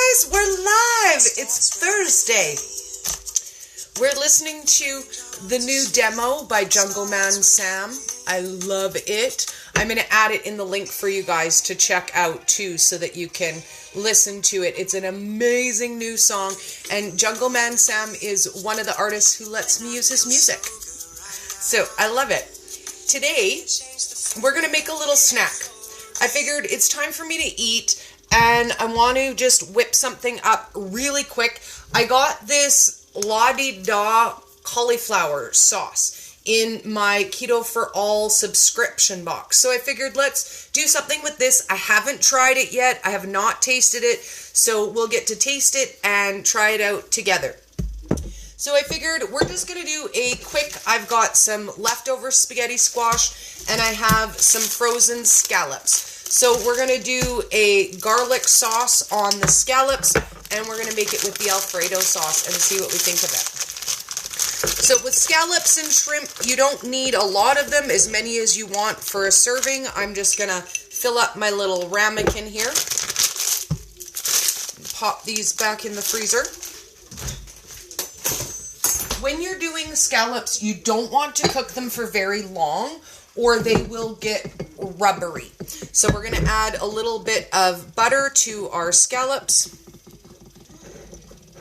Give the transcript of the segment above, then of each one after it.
guys, we're live. It's Thursday. We're listening to the new demo by Jungle Man Sam. I love it. I'm going to add it in the link for you guys to check out too so that you can listen to it. It's an amazing new song, and Jungle Man Sam is one of the artists who lets me use his music. So I love it. Today, we're going to make a little snack. I figured it's time for me to eat, and I want to just whip something up really quick. I got this la-di-da cauliflower sauce in my Keto for All subscription box. So I figured let's do something with this. I haven't tried it yet. I have not tasted it. So we'll get to taste it and try it out together. So I figured we're just going to do a quick, I've got some leftover spaghetti squash and I have some frozen scallops. So we're going to do a garlic sauce on the scallops, and we're going to make it with the Alfredo sauce and see what we think of it. So with scallops and shrimp, you don't need a lot of them, as many as you want for a serving. I'm just going to fill up my little ramekin here. Pop these back in the freezer. When you're doing scallops, you don't want to cook them for very long, or they will get rubbery. So we're going to add a little bit of butter to our scallops.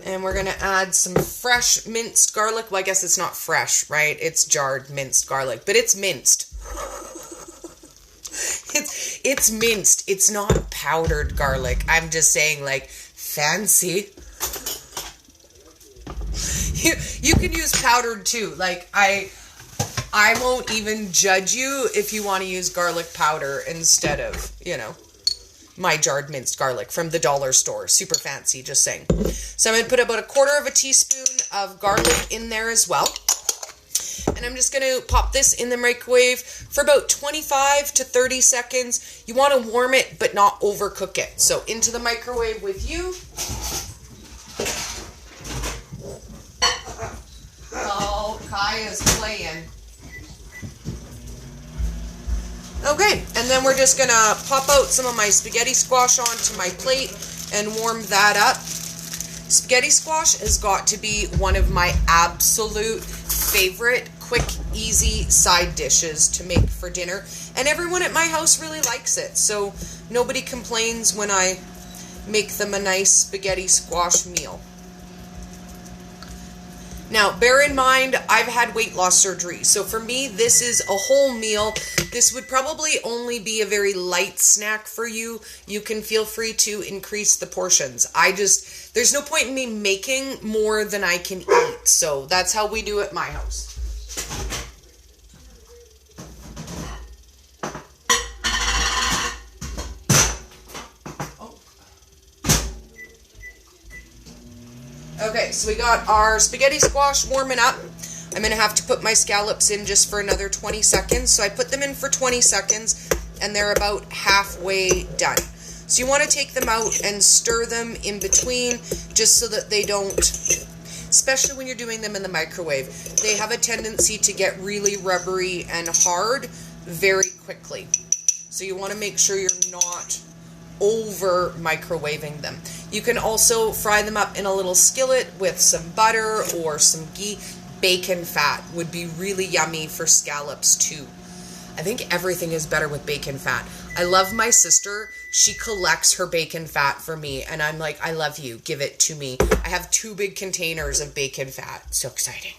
And we're going to add some fresh minced garlic. Well, I guess it's not fresh, right? It's jarred minced garlic, but it's minced. It's minced. It's not powdered garlic. I'm just saying, like, fancy. You can use powdered too. Like, I won't even judge you if you want to use garlic powder instead of, my jarred minced garlic from the dollar store. Super fancy, just saying. So I'm going to put about 1/4 teaspoon of garlic in there as well. And I'm just going to pop this in the microwave for about 25 to 30 seconds. You want to warm it, but not overcook it. So into the microwave with you. Oh, Kai is playing. Okay, and then we're just going to pop out some of my spaghetti squash onto my plate and warm that up. Spaghetti squash has got to be one of my absolute favorite quick, easy side dishes to make for dinner. And everyone at my house really likes it, so nobody complains when I make them a nice spaghetti squash meal. Now, bear in mind, I've had weight loss surgery, so for me, this is a whole meal. This would probably only be a very light snack for you. You can feel free to increase the portions. There's no point in me making more than I can eat, so that's how we do it at my house. Okay, so we got our spaghetti squash warming up. I'm going to have to put my scallops in just for another 20 seconds. So I put them in for 20 seconds, and they're about halfway done. So you want to take them out and stir them in between, just so that they don't, especially when you're doing them in the microwave, they have a tendency to get really rubbery and hard very quickly. So you want to make sure you're not over microwaving them. You can also fry them up in a little skillet with some butter or some ghee. Bacon fat would be really yummy for scallops too. I think everything is better with bacon fat. I love my sister. She collects her bacon fat for me, and I'm like, I love you. Give it to me. I have 2 big containers of bacon fat. So exciting.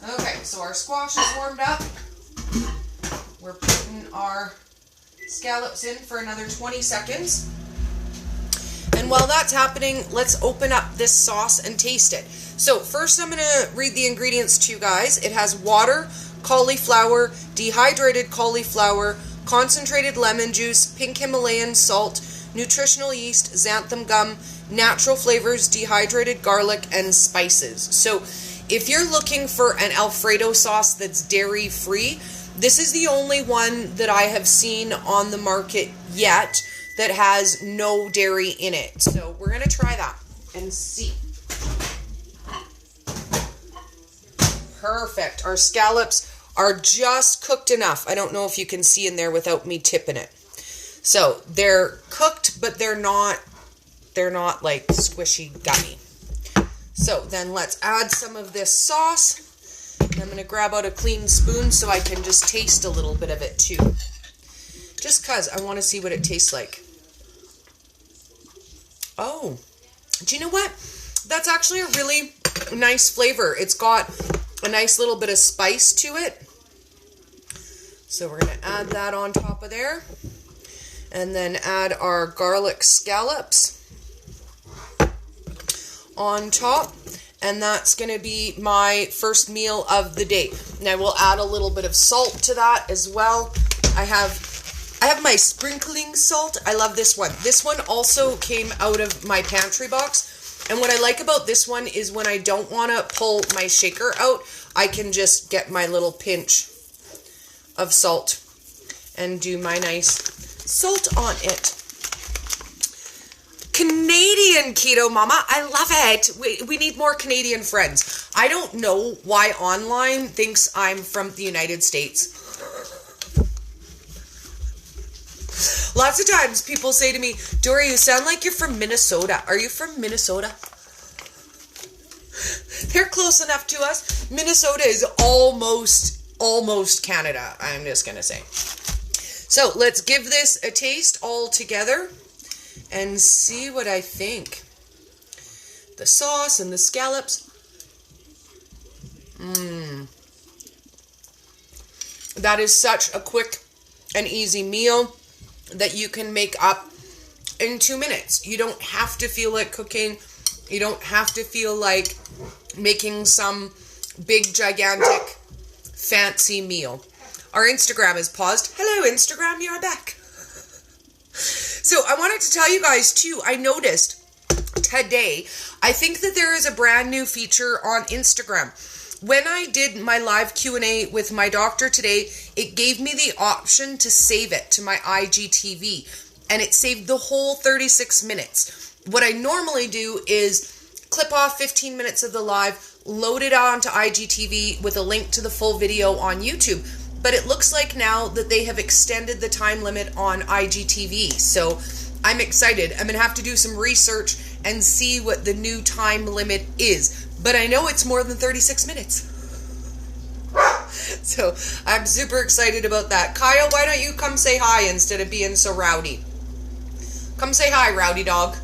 Okay, so our squash is warmed up. We're putting our scallops in for another 20 seconds. And while that's happening, let's open up this sauce and taste it. So first I'm going to read the ingredients to you guys. It has water, cauliflower, dehydrated cauliflower, concentrated lemon juice, pink Himalayan salt, nutritional yeast, xanthan gum, natural flavors, dehydrated garlic, and spices. So if you're looking for an Alfredo sauce that's dairy-free, this is the only one that I have seen on the market yet that has no dairy in it. So we're going to try that and see. Perfect. Our scallops are just cooked enough. I don't know if you can see in there without me tipping it. So they're cooked, but they're not like squishy gummy. So then let's add some of this sauce. I'm going to grab out a clean spoon so I can just taste a little bit of it too. Just because I want to see what it tastes like. Oh, do you know what? That's actually a really nice flavor. It's got a nice little bit of spice to it. So we're going to add that on top of there. And then add our garlic scallops on top. And that's going to be my first meal of the day. And I will add a little bit of salt to that as well. I have my sprinkling salt. I love this one. This one also came out of my pantry box. And what I like about this one is when I don't want to pull my shaker out, I can just get my little pinch of salt and do my nice salt on it. Canadian keto mama, I love it. We need more Canadian friends. I don't know why online thinks I'm from the United States. Lots of times people say to me, Dory, you sound like you're from Minnesota. Are you from Minnesota? They're close enough to us. Minnesota is almost Canada, I'm just going to say. So let's give this a taste all together and see what I think. The sauce and the scallops. That is such a quick and easy meal that you can make up in 2 minutes. You don't have to feel like cooking. You don't have to feel like making some big, gigantic, fancy meal. Our Instagram is paused. Hello, Instagram, you're back. So I wanted to tell you guys, too, I noticed today, I think that there is a brand new feature on Instagram. When I did my live Q&A with my doctor today, it gave me the option to save it to my IGTV, and it saved the whole 36 minutes. What I normally do is clip off 15 minutes of the live, load it onto IGTV with a link to the full video on YouTube. But it looks like now that they have extended the time limit on IGTV. So I'm excited. I'm going to have to do some research and see what the new time limit is. But I know it's more than 36 minutes. So I'm super excited about that. Kyle, why don't you come say hi instead of being so rowdy? Come say hi, rowdy dog.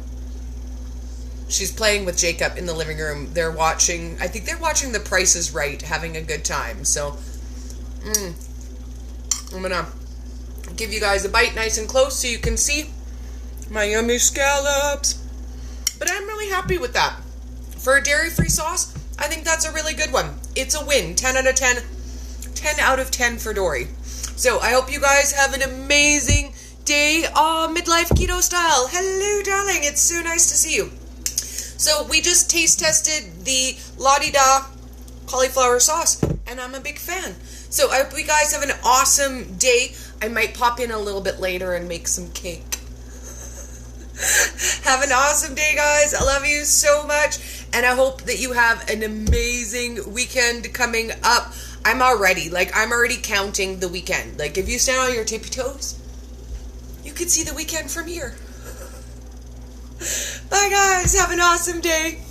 She's playing with Jacob in the living room. They're watching, I think they're watching The Price is Right, having a good time. So I'm gonna give you guys a bite nice and close so you can see my yummy scallops. But I'm really happy with that. For a dairy-free sauce, I think that's a really good one. It's a win. 10 out of 10. 10 out of 10 for Dory. So I hope you guys have an amazing day, midlife keto style. Hello, darling. It's so nice to see you. So we just taste tested the La-Di-Da cauliflower sauce, and I'm a big fan. So I hope you guys have an awesome day. I might pop in a little bit later and make some cake. Have an awesome day, guys. I love you so much. And I hope that you have an amazing weekend coming up. I'm already counting the weekend. Like, if you stand on your tippy toes, you can see the weekend from here. Bye, guys. Have an awesome day.